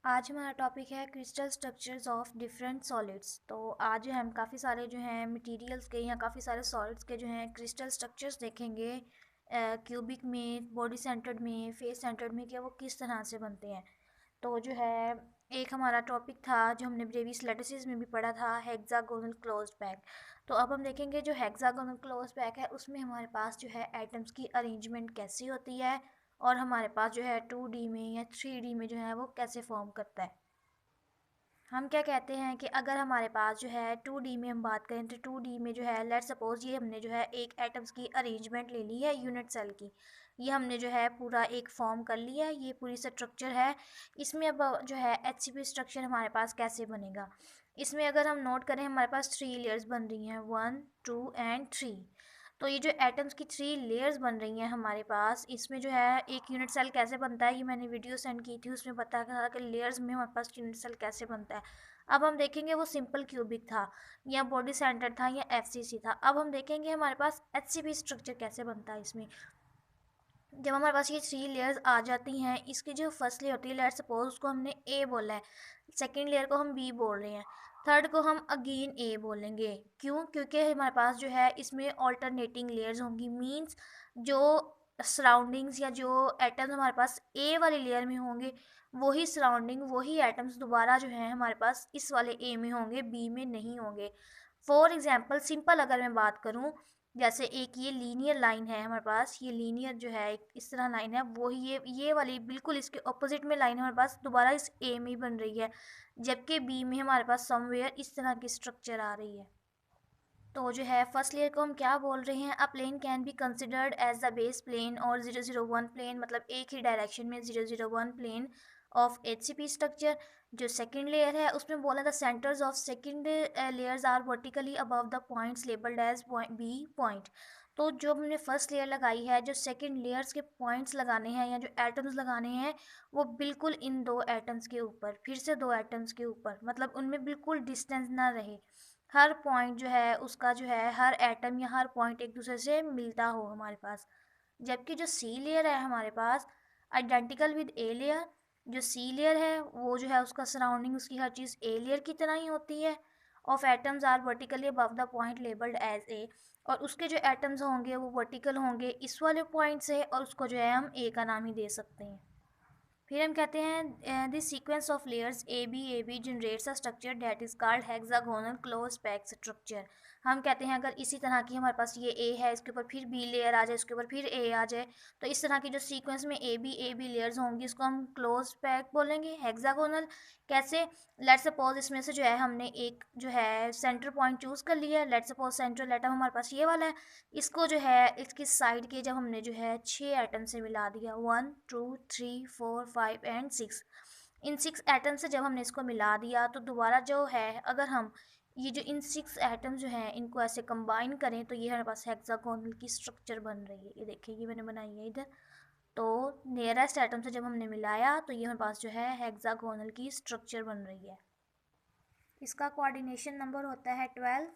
आज हमारा टॉपिक है crystal structures of different solids. तो आज हम काफ़ी सारे जो हैं मटेरियल्स के या काफ़ी सारे सॉलिड्स के जो हैं क्रिस्टल स्ट्रक्चर्स देखेंगे। क्यूबिक में, बॉडी सेंटर्ड में, फेस सेंटर्ड में, कि वो किस तरह से बनते हैं। तो जो है एक हमारा टॉपिक था जो हमने प्रीवियस लेक्चर्स में भी पढ़ा था, हेक्सागोनल क्लोज्ड पैक। तो अब हम देखेंगे जो हेक्सागोनल क्लोज्ड पैक है उसमें हमारे पास जो है एटम्स की अरेंजमेंट कैसी होती है और हमारे पास जो है 2D में या 3D में जो है वो कैसे फॉर्म करता है। हम क्या कहते हैं कि अगर हमारे पास जो है 2D में हम बात करें तो 2D में जो है लेट सपोज ये हमने जो है एक एटम्स की अरेंजमेंट ले ली है यूनिट सेल की। ये हमने जो है पूरा एक फॉर्म कर लिया है, ये पूरी स्ट्रक्चर है। इसमें अब जो है HCP स्ट्रक्चर हमारे पास कैसे बनेगा। इसमें अगर हम नोट करें हमारे पास 3 लेयर्स बन रही हैं, 1 2 एंड 3। तो ये जो एटम्स की 3 लेयर्स बन रही हैं हमारे पास, इसमें जो है एक यूनिट सेल कैसे बनता है ये मैंने वीडियो सेंड की थी, उसमें बताया था कि लेयर्स में हमारे पास यूनिट सेल कैसे बनता है। अब हम देखेंगे वो सिंपल क्यूबिक था या बॉडी सेंटर था या FCC था। अब हम देखेंगे हमारे पास HCP स्ट्रक्चर कैसे बनता है। इसमें जब हमारे पास ये 3 लेयर्स आ जाती हैं, इसकी जो फर्स्ट लेयर होती है, लेट सपोज उसको हमने A बोला है, सेकेंड लेयर को हम B बोल रहे हैं, थर्ड को हम अगेन A बोलेंगे। क्यों? क्योंकि हमारे पास जो है इसमें ऑल्टरनेटिंग लेयर्स होंगी। मीन्स जो सराउंडिंग्स या जो एटम्स हमारे पास A वाली लेयर में होंगे, वही सराउंडिंग वही एटम्स दोबारा जो है हमारे पास इस वाले A में होंगे, B में नहीं होंगे। फॉर एग्जाम्पल सिंपल अगर मैं बात करूँ, जैसे एक ये लीनियर लाइन है हमारे पास, ये लीनियर जो है एक इस तरह लाइन है, वो ये वाली बिल्कुल इसके ऑपोजिट में लाइन हमारे पास दोबारा इस A में बन रही है, जबकि B में हमारे पास समवेयर इस तरह की स्ट्रक्चर आ रही है। तो जो है फर्स्ट लेयर को हम क्या बोल रहे हैं, a plane can be considered as the base plane और 001 प्लेन, मतलब एक ही डायरेक्शन में 001 प्लेन ऑफ HCP स्ट्रक्चर। जो सेकंड लेयर है उसमें बोला the centres of second layers are vertically above the points labelled as B point. तो जो हमने फर्स्ट लेयर लगाई है, जो सेकंड लेयर्स के पॉइंट्स लगाने हैं या जो एटम्स लगाने हैं, वो बिल्कुल इन दो एटम्स के ऊपर, फिर से दो एटम्स के ऊपर, मतलब उनमें बिल्कुल डिस्टेंस ना रहे। हर पॉइंट जो है उसका जो है हर एटम या हर पॉइंट एक दूसरे से मिलता हो हमारे पास। जबकि जो सी लेयर है हमारे पास आइडेंटिकल विद ए लेयर। जो सी लेयर है वो जो है उसका सराउंडिंग, उसकी हर चीज़ ए लेयर की तरह ही होती है। Of atoms are vertically above the point labelled as A. और उसके जो एटम्स होंगे वो वर्टिकल होंगे इस वाले पॉइंट से, और उसको जो है हम ए का नाम ही दे सकते हैं। फिर हम कहते हैं this sequence of layers A B generates a structure that is called hexagonal close pack structure. हम कहते हैं अगर इसी तरह की हमारे पास ये ए है, इसके ऊपर फिर बी लेयर आ जाए, इसके ऊपर फिर ए आ जाए, तो इस तरह की जो सीक्वेंस में ए बी लेयर्स होंगी इसको हम क्लोज पैक बोलेंगे, हेक्सागोनल। कैसे? लेट सपोज इसमें से जो है हमने एक जो है सेंटर पॉइंट चूज कर लिया है। लेट सपोज सेंट्रल एटम हमारे पास ये वाला है, इसको जो है इसकी साइड के जब हमने जो है 6 एटम से मिला दिया, 1 2 3 4 5 एंड 6, इन 6 एटम से जब हमने इसको मिला दिया तो दोबारा जो है अगर हम ये जो इन 6 एटम जो हैं इनको ऐसे कंबाइन करें तो ये हमारे पास हेक्सागोनल की स्ट्रक्चर बन रही है। ये देखिए ये मैंने बनाई है इधर। तो नियरेस्ट एटम से जब हमने मिलाया तो ये हमारे पास जो है हेक्सागोनल की स्ट्रक्चर बन रही है। इसका कोऑर्डिनेशन नंबर होता है 12।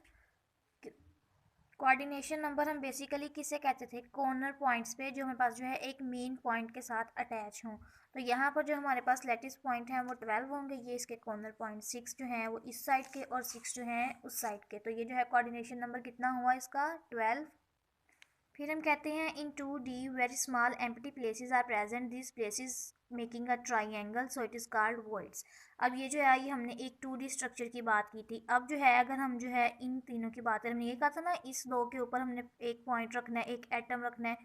कोऑर्डिनेशन नंबर हम बेसिकली किसे कहते थे, कॉर्नर पॉइंट्स पे जो हमारे पास जो है एक मेन पॉइंट के साथ अटैच हों। तो यहाँ पर जो हमारे पास लेटिस पॉइंट हैं वो 12 होंगे, ये इसके कॉर्नर पॉइंट 6 जो हैं वो इस साइड के और 6 जो हैं उस साइड के। तो ये जो है कोऑर्डिनेशन नंबर कितना हुआ इसका, 12। फिर हम कहते हैं in 2D very small empty places are present, this places making a triangle, so it is called voids. अब ये जो है ये हमने एक 2D स्ट्रक्चर की बात की थी। अब जो है अगर हम जो है इन तीनों की बात करें, हमने ये कहा था ना इस दो के ऊपर हमने एक पॉइंट रखना है, एक एटम रखना है,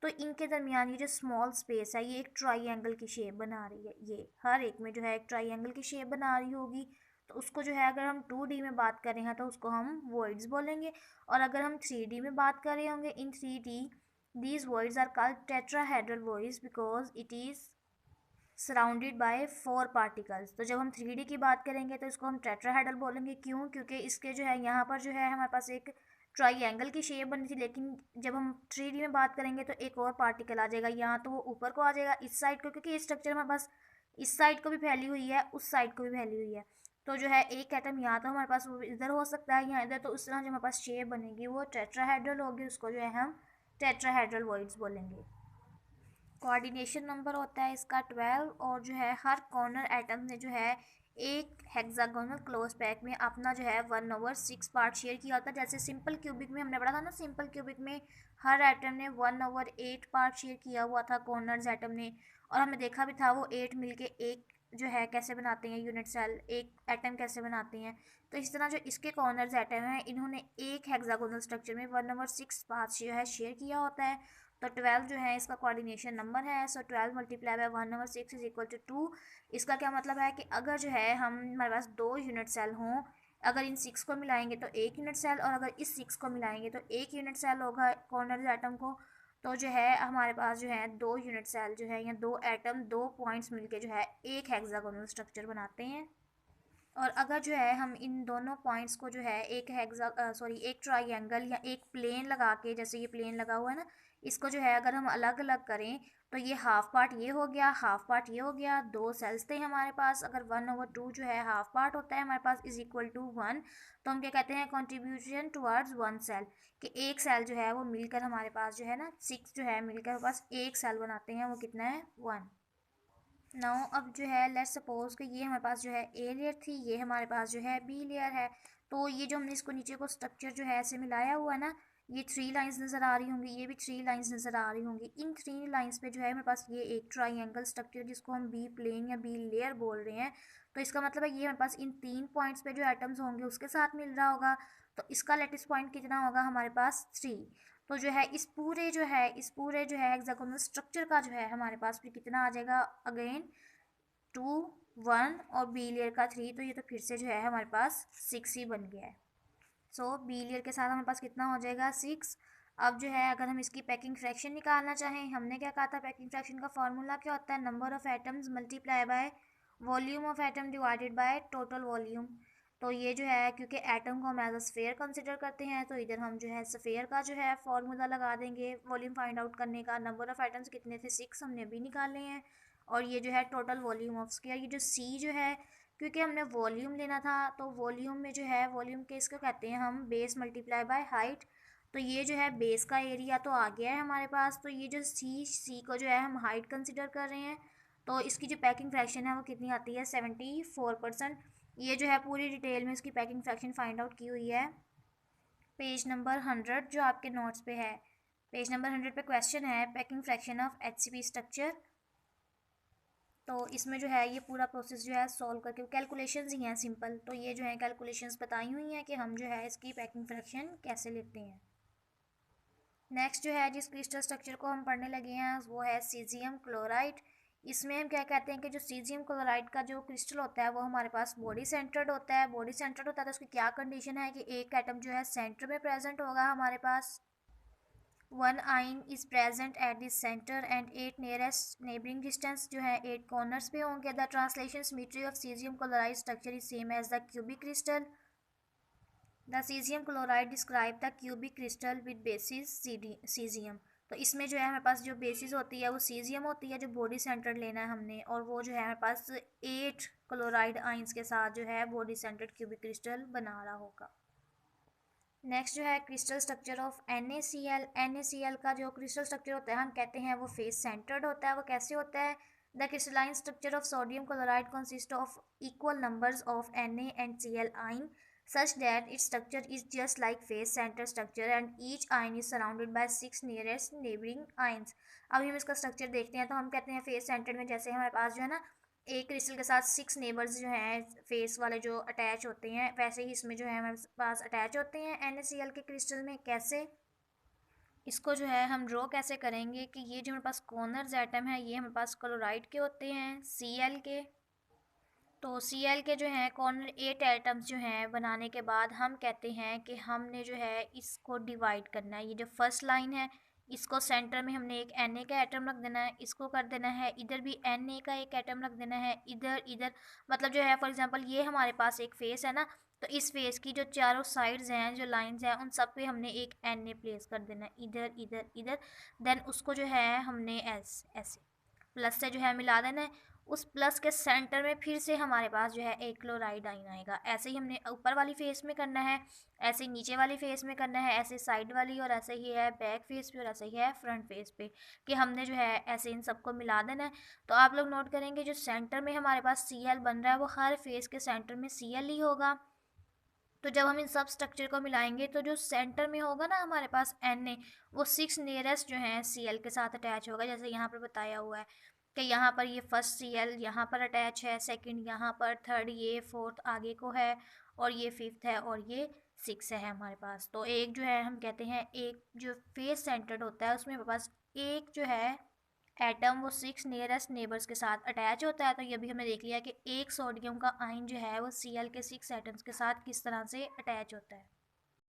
तो इनके दरमियान ये जो स्मॉल स्पेस है ये एक ट्राइंगल की शेप बना रही है। ये हर एक में जो है एक ट्राइंगल की शेप बना रही होगी। तो उसको जो है अगर हम 2D में बात कर रहे हैं तो उसको हम वॉइड्स बोलेंगे। और अगर हम 3D में बात कर रहे होंगे, इन 3D these voids are called tetrahedral voids because it is surrounded by 4 particles. तो जब हम 3D की बात करेंगे तो इसको हम टेट्राहेड्रल बोलेंगे। क्यों? क्योंकि इसके जो है यहाँ पर जो है हमारे पास एक ट्राइंगल की शेप बनी थी, लेकिन जब हम 3D में बात करेंगे तो एक और पार्टिकल आ जाएगा, यहाँ तो वो ऊपर को आ जाएगा इस साइड को, क्योंकि ये स्ट्रक्चर हमारे पास इस साइड को भी फैली हुई है, उस साइड को भी फैली हुई है। तो जो है एक एटम यहाँ तो हमारे पास वो इधर हो सकता है, यहाँ इधर, तो उस तरह जो हमारे पास शेप बनेगी वो टेट्राहेड्रल होगी, उसको जो है हम टेट्राहेड्रल वॉइड्स बोलेंगे। कोऑर्डिनेशन नंबर होता है इसका 12 और जो है हर कॉर्नर एटम ने जो है एक हेक्सागोनल क्लोज पैक में अपना जो है 1/6 पार्ट शेयर किया होता है। जैसे सिंपल क्यूबिक में हमने पढ़ा था ना, सिंपल क्यूबिक में हर एटम ने 1/8 पार्ट शेयर किया हुआ था कॉर्नर्स एटम ने, और हमें देखा भी था वो 8 मिलके एक जो है कैसे बनाते हैं यूनिट सेल, एक एटम कैसे बनाते हैं। तो इस तरह जो इसके कॉर्नर्स एटम हैं इन्होंने एक हेक्सागोनल स्ट्रक्चर में 1/6 पार्ट जो है शेयर किया होता है। तो 12 जो है इसका कोऑर्डिनेशन नंबर है। So 12 multiply by 1/6 is equal to 2। इसका क्या मतलब है कि अगर जो है हम हमारे पास 2 यूनिट सेल हों, अगर इन 6 को मिलाएंगे तो 1 यूनिट सेल, और अगर इस 6 को मिलाएंगे तो 1 यूनिट सेल होगा कॉर्नर एटम को। तो जो है हमारे पास जो है 2 यूनिट सेल जो है या 2 एटम 2 पॉइंट्स मिलके जो है एक हेक्सागोनल स्ट्रक्चर बनाते हैं। और अगर जो है हम इन दोनों पॉइंट्स को जो है एक ट्राइंगल या एक प्लेन लगा के, जैसे ये प्लेन लगा हुआ है ना, इसको जो है अगर हम अलग अलग करें तो ये हाफ पार्ट ये हो गया, हाफ पार्ट ये हो गया। 2 सेल्स थे हमारे पास, अगर 1/2 जो है हाफ पार्ट होता है हमारे पास इज इक्वल टू 1, तो हम क्या कहते हैं कंट्रीब्यूशन टुवर्ड्स 1 सेल, कि एक सेल जो है वो मिलकर हमारे पास जो है ना 6 जो है मिलकर हमारे पास एक सेल बनाते हैं, वो कितना है 1। नाउ अब जो है लेट्स सपोज कि ये हमारे पास जो है ए लेयर थी, ये हमारे पास जो है बी लेयर है। तो ये जो हमने इसको नीचे को स्ट्रक्चर जो है ऐसे मिलाया हुआ है ना, ये 3 लाइंस नज़र आ रही होंगी, ये भी 3 लाइंस नज़र आ रही होंगी। इन 3 लाइंस पे जो है हमारे पास ये एक ट्राइंगल स्ट्रक्चर जिसको हम बी प्लेन या बी लेयर बोल रहे हैं। तो इसका मतलब है ये हमारे पास इन 3 पॉइंट्स पे जो एटम्स होंगे उसके साथ मिल रहा होगा। तो इसका लेटेस्ट पॉइंट कितना होगा हमारे पास 3। तो जो है इस पूरे जो है हेक्सागोनल स्ट्रक्चर का जो है हमारे पास फिर कितना आ जाएगा, अगेन 2 1 और बी लेयर का 3, तो ये तो फिर से जो है हमारे पास 6 ही बन गया है। सो बी लेयर के साथ हमारे पास कितना हो जाएगा 6। अब जो है अगर हम इसकी पैकिंग फ्रैक्शन निकालना चाहें, हमने क्या कहा था पैकिंग फ्रैक्शन का फॉर्मूला क्या होता है, number of atoms multiply by volume of atom divided by total volume. तो ये जो है क्योंकि एटम को हम एज अ स्फेयर कंसिडर करते हैं, तो इधर हम जो है स्फेयर का जो है फॉर्मूला लगा देंगे वॉल्यूम फाइंड आउट करने का। नंबर ऑफ एटम्स कितने थे 6, हमने अभी निकाले हैं। और ये जो है टोटल वॉल्यूम ऑफ स्फीयर, ये जो सी जो है क्योंकि हमने वॉल्यूम लेना था, तो वॉल्यूम में जो है वॉल्यूम के इसको कहते हैं हम बेस मल्टीप्लाई बाय हाइट। तो ये जो है बेस का एरिया तो आ गया है हमारे पास। तो ये जो सी को जो है हम हाइट कंसिडर कर रहे हैं, तो इसकी जो पैकिंग फ्रैक्शन है वो कितनी आती है 74%। ये जो है पूरी डिटेल में इसकी पैकिंग फ्रैक्शन फाइंड आउट की हुई है पेज नंबर 100 जो आपके नोट्स पे है। पेज नंबर 100 पे क्वेश्चन है packing fraction of HCP structure. तो इसमें जो है ये पूरा प्रोसेस जो है सॉल्व करके कैलकुलेशंस ही हैं सिंपल, तो ये जो है कैलकुलेशंस बताई हुई हैं कि हम जो है इसकी पैकिंग फ्रैक्शन कैसे लेते हैं। नेक्स्ट जो है जिस क्रिस्टल स्ट्रक्चर को हम पढ़ने लगे हैं वो है सीजियम क्लोराइड। इसमें हम क्या कहते हैं कि जो सीजियम क्लोराइड का जो क्रिस्टल होता है वो हमारे पास बॉडी सेंटर्ड होता है। बॉडी सेंटर्ड होता है तो उसकी क्या कंडीशन है कि एक एटम जो है सेंटर में प्रेजेंट होगा हमारे पास, one ion is present at this centre and 8 nearest neighbouring distance जो है 8 कॉर्नर्स पे होंगे। The translation symmetry of caesium chloride structure is same as the cubic crystal. The caesium chloride describe the cubic crystal with basis caesium. तो इसमें जो है हमारे पास जो बेसिस होती है वो सीजियम होती है, जो बॉडी सेंटर्ड लेना है हमने, और वो जो है हमारे पास 8 क्लोराइड आइंस के साथ जो है बॉडी सेंटर्ड क्यूबिक क्रिस्टल बना रहा होगा। नेक्स्ट जो है crystal structure of NaCl। NaCl का जो क्रिस्टल स्ट्रक्चर होता है हम कहते हैं वो फेस सेंटर्ड होता है। वो कैसे होता है, the crystalline structure of sodium chloride consist of equal numbers of Na and Cl आइन such that its structure is just like face center structure and each ion is surrounded by 6 nearest neighboring ions। अभी हम इसका structure देखते हैं तो हम कहते हैं फेस सेंटर में जैसे हमारे पास जो है ना एक क्रिस्टल के साथ 6 नेबर्स जो हैं फेस वाले जो अटैच होते हैं, वैसे ही इसमें जो है हमारे पास अटैच होते हैं NaCl के क्रिस्टल में। कैसे, इसको जो है हम ड्रॉ कैसे करेंगे कि ये जो हमारे पास कॉर्नर्स एटम है ये हमारे पास क्लोराइड के होते हैं Cl के। तो Cl के जो हैं कॉर्नर 8 एटम्स जो हैं बनाने के बाद हम कहते हैं कि हमने जो है इसको डिवाइड करना है। ये जो फर्स्ट लाइन है इसको सेंटर में हमने एक Na का एटम रख देना है, इसको कर देना है इधर भी Na का एक एटम रख देना है, इधर इधर मतलब जो है फॉर एग्जांपल ये हमारे पास एक फेस है ना, तो इस फेस की जो चारों साइड्स हैं जो लाइंस हैं उन सब पे हमने एक Na प्लेस कर देना है, इधर इधर इधर। देन उसको जो है हमने ऐसे प्लस से जो है मिला देना है। उस प्लस के सेंटर में फिर से हमारे पास जो है एक क्लोराइड आयन आएगा। ऐसे ही हमने ऊपर वाली फेस में करना है, ऐसे ही नीचे वाली फेस में करना है, ऐसे साइड वाली, और ऐसे ही है बैक फेस पे, और ऐसे ही है फ्रंट फेस पे, कि हमने जो है ऐसे इन सबको मिला देना है। तो आप लोग नोट करेंगे जो सेंटर में हमारे पास Cl बन रहा है वो हर फेस के सेंटर में Cl ही होगा। तो जब हम इन सब स्ट्रक्चर को मिलाएंगे तो जो सेंटर में होगा ना हमारे पास Na, वो 6 नियरेस्ट जो है Cl के साथ अटैच होगा। जैसे यहाँ पर बताया हुआ है कि यहाँ पर ये फर्स्ट Cl यहाँ पर अटैच है, सेकंड यहाँ पर, थर्ड ये, फोर्थ आगे को है, और ये फिफ्थ है, और ये 6 है हमारे पास। तो एक जो है हम कहते हैं एक जो फेस सेंटर्ड होता है उसमें हमारे पास एक जो है एटम वो 6 नियरेस्ट नेबर्स के साथ अटैच होता है। तो ये भी हमने देख लिया कि एक सोडियम का आयन जो है वो Cl के 6 एटम्स के साथ किस तरह से अटैच होता है।